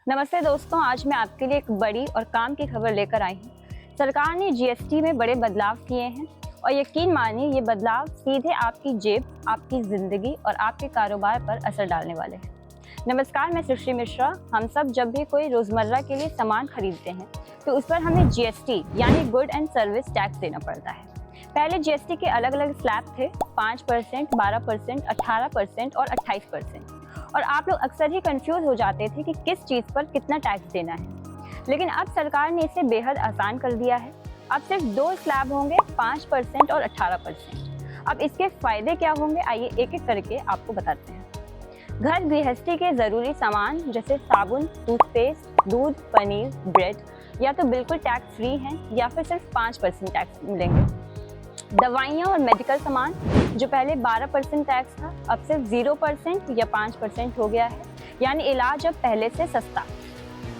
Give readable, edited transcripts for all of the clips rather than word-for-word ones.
नमस्ते दोस्तों, आज मैं आपके लिए एक बड़ी और काम की खबर लेकर आई हूँ। सरकार ने जीएसटी में बड़े बदलाव किए हैं और यकीन मानिए ये बदलाव सीधे आपकी जेब, आपकी जिंदगी और आपके कारोबार पर असर डालने वाले हैं। नमस्कार, मैं सुश्री मिश्रा। हम सब जब भी कोई रोजमर्रा के लिए सामान खरीदते हैं तो उस पर हमें जीएसटी यानी गुड एंड सर्विस टैक्स देना पड़ता है। पहले जीएसटी के अलग अलग स्लैब थे, 5%, 12%, 18% और 28%। और आप लोग अक्सर ही कंफ्यूज हो जाते थे कि किस चीज़ पर कितना टैक्स देना है। लेकिन अब सरकार ने इसे बेहद आसान कर दिया है। अब सिर्फ दो स्लैब होंगे, 5% और 18%। अब इसके फायदे क्या होंगे, आइए एक एक करके आपको बताते हैं। घर गृहस्थी के ज़रूरी सामान जैसे साबुन, टूथपेस्ट, दूध, पनीर, ब्रेड या तो बिल्कुल टैक्स फ्री हैं या फिर सिर्फ 5% टैक्स मिलेंगे। दवाइयाँ और मेडिकल सामान जो पहले 12% टैक्स था अब सिर्फ 0% या 5% हो गया है, यानी इलाज अब पहले से सस्ता।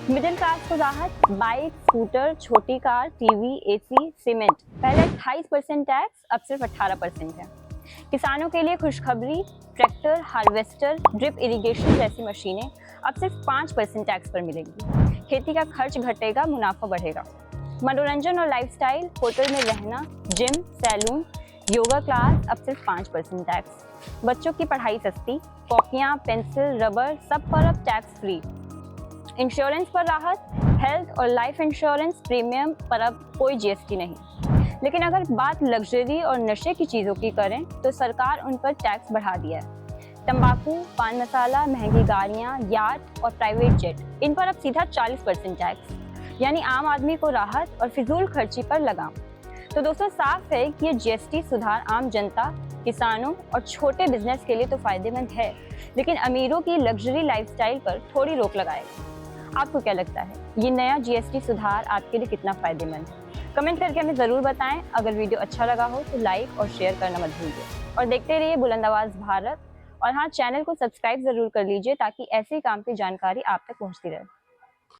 मिडिल क्लास को राहत, बाइक, स्कूटर, छोटी कार, टीवी, एसी, सीमेंट पहले 28% टैक्स अब सिर्फ 18% है। किसानों के लिए खुशखबरी, ट्रैक्टर, हार्वेस्टर, ड्रिप इरिगेशन जैसी मशीनें अब सिर्फ 5% टैक्स पर मिलेंगी। खेती का खर्च घटेगा, मुनाफा बढ़ेगा। मनोरंजन और लाइफस्टाइल, होटल में रहना, जिम, सैलून, योगा क्लास अब सिर्फ 5% टैक्स। बच्चों की पढ़ाई सस्ती, कॉपियाँ, पेंसिल, रबर सब पर अब टैक्स फ्री। इंश्योरेंस पर राहत, हेल्थ और लाइफ इंश्योरेंस प्रीमियम पर अब कोई जीएसटी नहीं। लेकिन अगर बात लग्जरी और नशे की चीज़ों की करें तो सरकार उन पर टैक्स बढ़ा दिया है। तंबाकू, पान मसाला, महंगी गाड़ियाँ, याट और प्राइवेट जेट, इन पर अब सीधा 40% टैक्स, यानी आम आदमी को राहत और फिजूल खर्ची पर लगाम। तो दोस्तों, साफ है कि ये जीएसटी सुधार आम जनता, किसानों और छोटे बिजनेस के लिए तो फायदेमंद है, लेकिन अमीरों की लग्जरी लाइफस्टाइल पर थोड़ी रोक लगाएगा। आपको क्या लगता है, ये नया जीएसटी सुधार आपके लिए कितना फायदेमंद है? कमेंट करके हमें ज़रूर बताएं। अगर वीडियो अच्छा लगा हो तो लाइक और शेयर करना मत भूलिए और देखते रहिए बुलंद आवाज़ भारत। और हाँ, चैनल को सब्सक्राइब ज़रूर कर लीजिए ताकि ऐसे काम की जानकारी आप तक पहुँचती रहे।